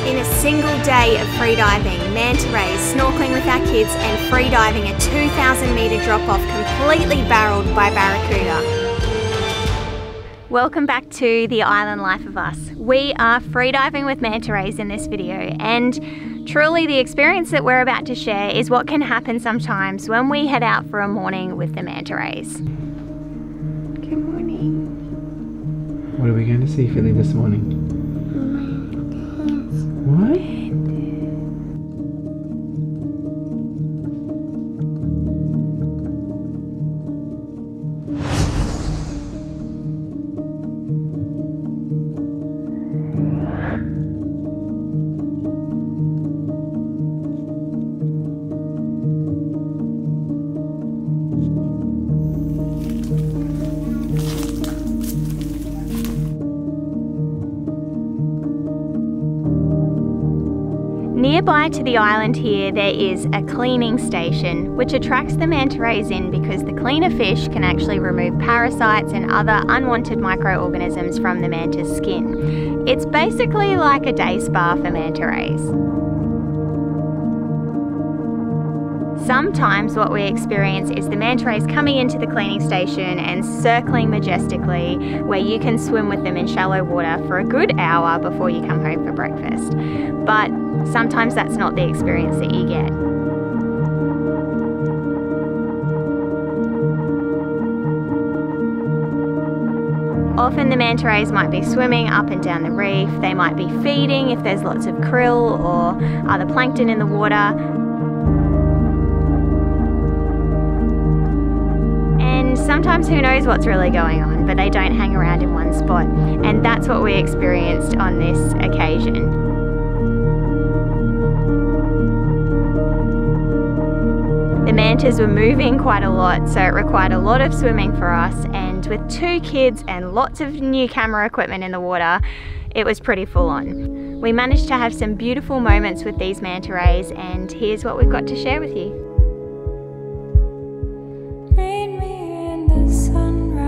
In a single day of freediving, manta rays, snorkeling with our kids and freediving a 2,000 metre drop off completely barreled by barracuda. Welcome back to the island life of us. We are freediving with manta rays in this video, and truly the experience that we're about to share is what can happen sometimes when we head out for a morning with the manta rays. Good morning. What are we going to see, Philly, this morning? What? Nearby to the island here, there is a cleaning station which attracts the manta rays in because the cleaner fish can actually remove parasites and other unwanted microorganisms from the manta's skin. It's basically like a day spa for manta rays. Sometimes what we experience is the manta rays coming into the cleaning station and circling majestically, where you can swim with them in shallow water for a good hour before you come home for breakfast. But sometimes that's not the experience that you get. Often the manta rays might be swimming up and down the reef, they might be feeding if there's lots of krill or other plankton in the water. And sometimes who knows what's really going on, but they don't hang around in one spot. And that's what we experienced on this occasion. The mantas were moving quite a lot, so it required a lot of swimming for us, and with 2 kids and lots of new camera equipment in the water, it was pretty full on. We managed to have some beautiful moments with these manta rays, and here's what we've got to share with you. Read me in the sunrise.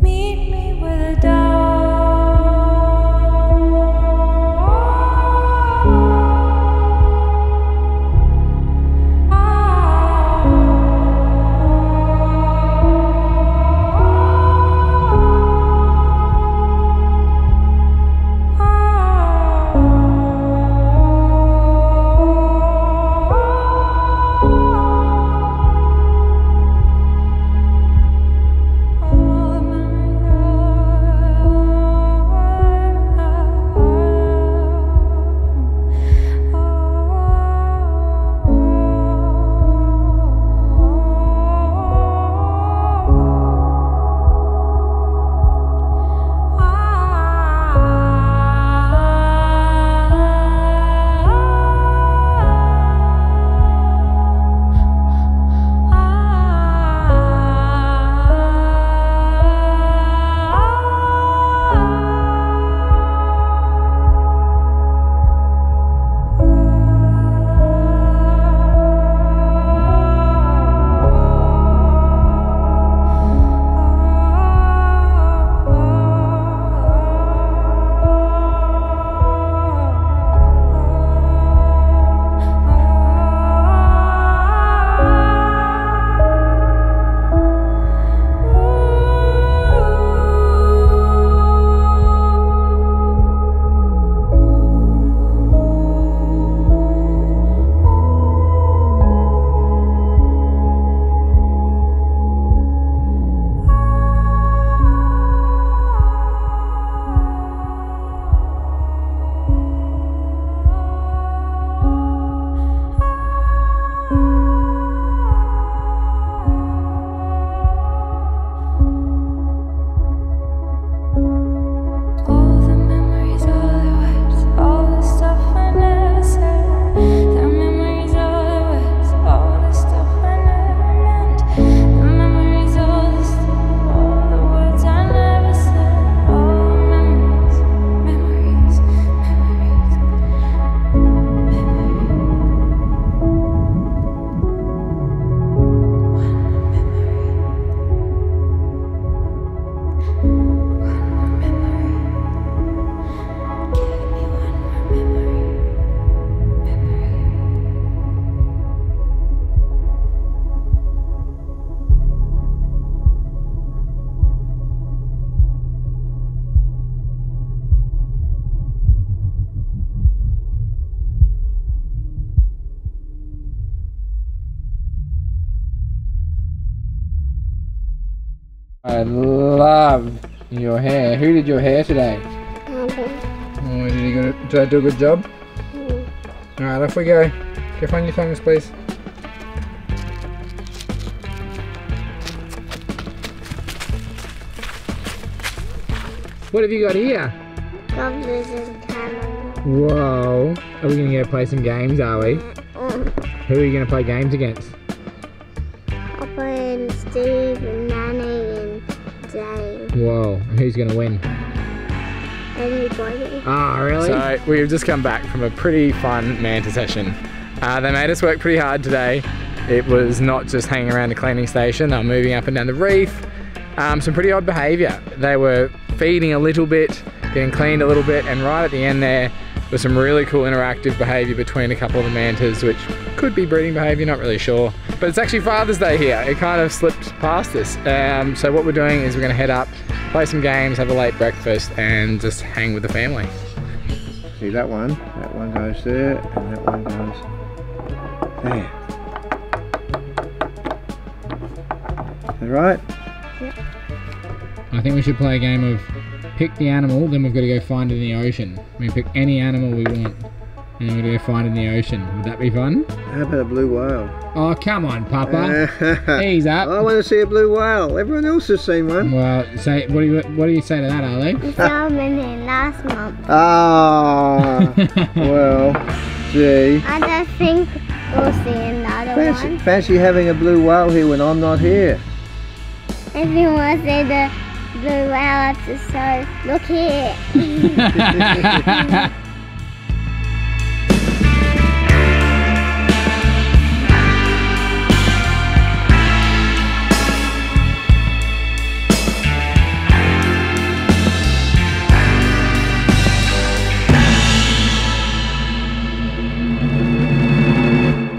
Meet me with a dove. I love your hair. Who did your hair today? Oh, did I do a good job? Alright, off we go. Go find your tongues, please. What have you got here? Gobblers and camera. Whoa. Are we going to go play some games, are we? Who are you going to play games against? Papa and Steve and Nanny and Dave. Whoa. Who's going to win? Everybody. Ah, really? So we've just come back from a pretty fun manta session. They made us work pretty hard today. It was not just hanging around the cleaning station. They were moving up and down the reef. Some pretty odd behaviour. They were feeding a little bit, getting cleaned a little bit, and right at the end there was some really cool interactive behaviour between a couple of the mantas, which could be breeding behaviour, not really sure. But it's actually Father's Day here. It kind of slipped past us. So what we're doing is we're going to head up, play some games, have a late breakfast, and just hang with the family. See that one goes there, and that one goes there. Is that right? I think we should play a game of pick the animal, then we've got to go find it in the ocean. We pick any animal we want, and we're going to go find it in the ocean. Would that be fun? How about a blue whale? Oh, come on, Papa. Ease up. I want to see a blue whale. Everyone else has seen one. Well, say, what do you say to that, Ali? We saw them in last month. Ah, well, gee. I don't think we'll see another one. Fancy having a blue whale here when I'm not here. If you want to see the blue whale episode, look here.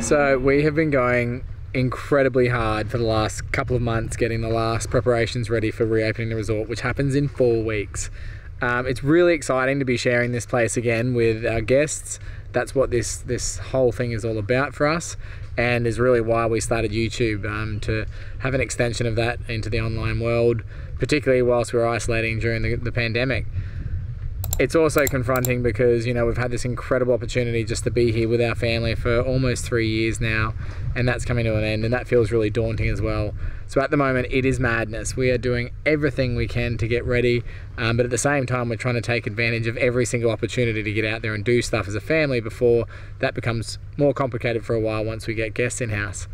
So we have been going incredibly hard for the last couple of months getting the last preparations ready for reopening the resort, which happens in 4 weeks. It's really exciting to be sharing this place again with our guests. That's what this whole thing is all about for us, and is really why we started YouTube, to have an extension of that into the online world, particularly whilst we were isolating during the pandemic. It's also confronting because, you know, we've had this incredible opportunity just to be here with our family for almost 3 years now, and that's coming to an end, and that feels really daunting as well. So at the moment it is madness. We are doing everything we can to get ready, but at the same time we're trying to take advantage of every single opportunity to get out there and do stuff as a family before that becomes more complicated for a while once we get guests in house.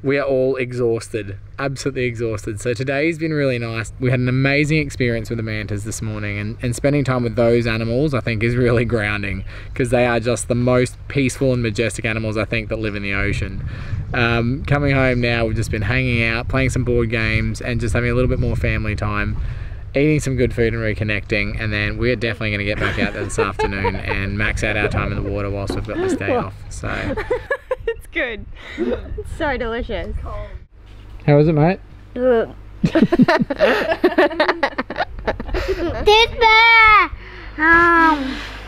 We are all exhausted, absolutely exhausted. So today's been really nice. We had an amazing experience with the mantas this morning, and spending time with those animals I think is really grounding, because they are just the most peaceful and majestic animals I think that live in the ocean. Coming home now, we've just been hanging out, playing some board games, and just having a little bit more family time, eating some good food and reconnecting, and then we're definitely going to get back out there this afternoon and max out our time in the water whilst we've got this day off. So It's good. It's so delicious. how was it, mate? How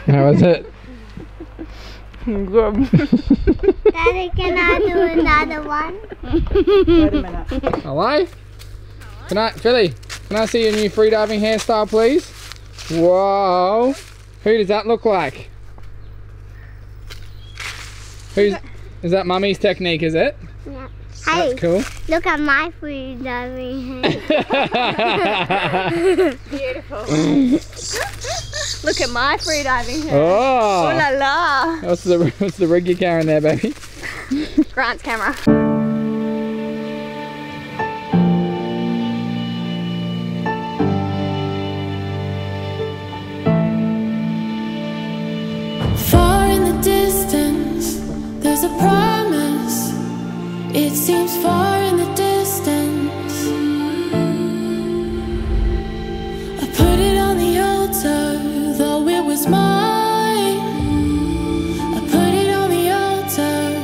was it? Daddy, can I do another one? Wait a minute. Hello? Philly, can I see your new freediving hairstyle, please? Whoa! Who does that look like? Is that Mummy's technique, is it? Yeah. That's cool. Look at my freediving hair. Beautiful. Look at my freediving hair. Oh! Oh la la. What's the rig you're carrying there, baby? Grant's camera. Far in the distance, there's a promise. It seems far in the distance. I put it on the altar, though it was mine. I put it on the altar.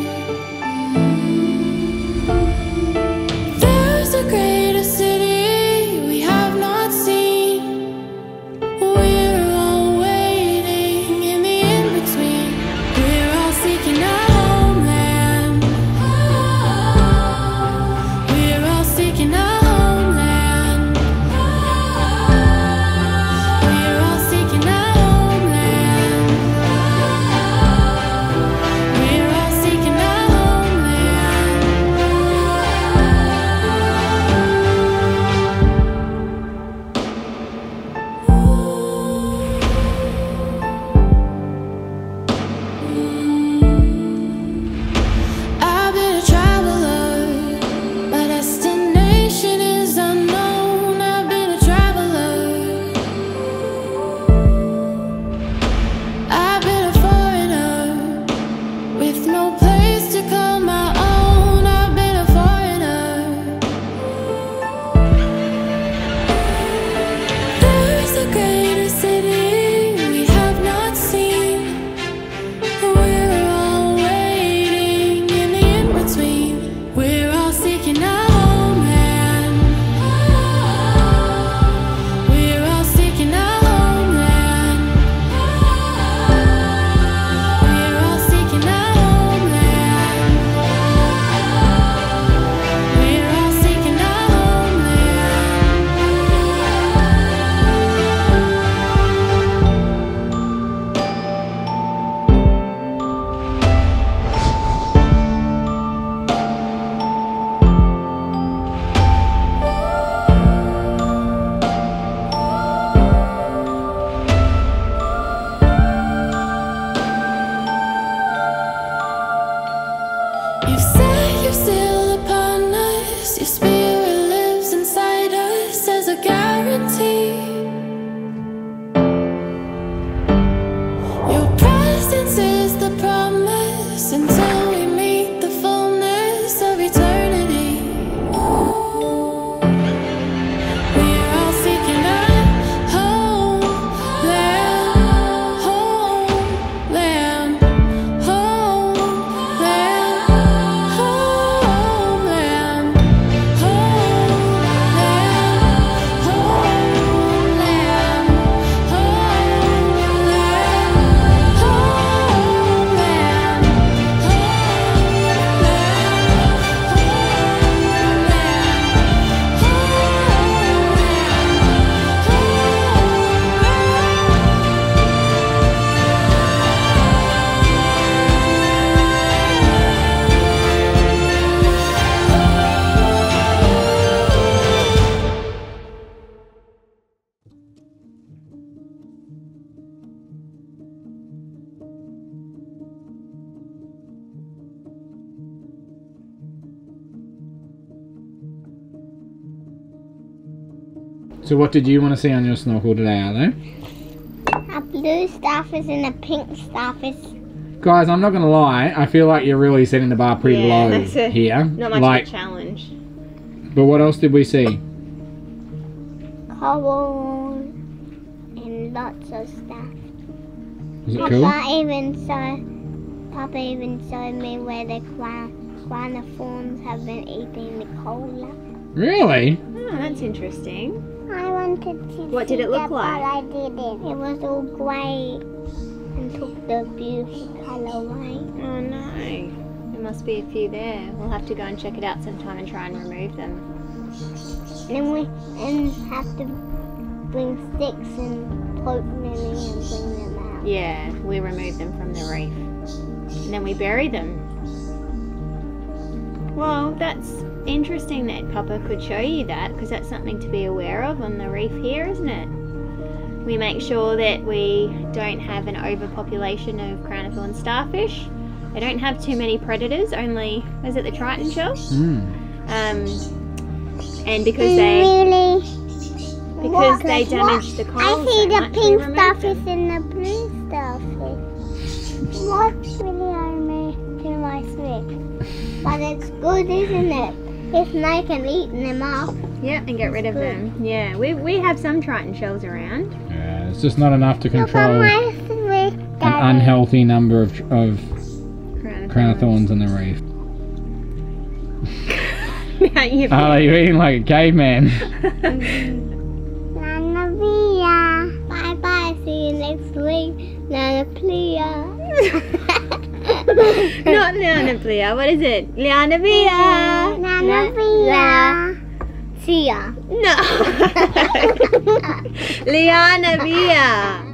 So what did you want to see on your snorkel today, Arlo? A blue starfish and a pink starfish. Guys, I'm not going to lie. I feel like you're really setting the bar pretty low here. Not much of a challenge. But what else did we see? Coral and lots of stuff. Was it cool? Papa even showed me where the craniforms have been eating the cola. Really? Oh, that's interesting. I wanted to What did it look like? But I didn't. It was all grey and took the beautiful colour away. Oh no. There must be a few there. We'll have to go and check it out sometime and try and remove them. And we have to bring sticks and poke them in and bring them out. Yeah, we remove them from the reef. And then we bury them. Well, that's interesting that Papa could show you that, because that's something to be aware of on the reef here, isn't it? We make sure that we don't have an overpopulation of crown-of-thorn starfish. They don't have too many predators, only, is it the Triton shells? And because they damage the coral I see so the much, pink we remove starfish them. and the blue starfish. What really I made to my slip? But it's good, isn't it? If they can eat them up. Yep, and get rid of them. Yeah, we have some Triton shells around. Yeah, it's just not enough to Look control at an my slip, Daddy. unhealthy number of crown-of-thorns on the reef. Now you've You're eating like a caveman. Nana Pia. Bye bye. See you next week. Nana Pia. Not Liana Pia, what is it? Liana Pia! Nana Pia. Tia. No! Liana Pia!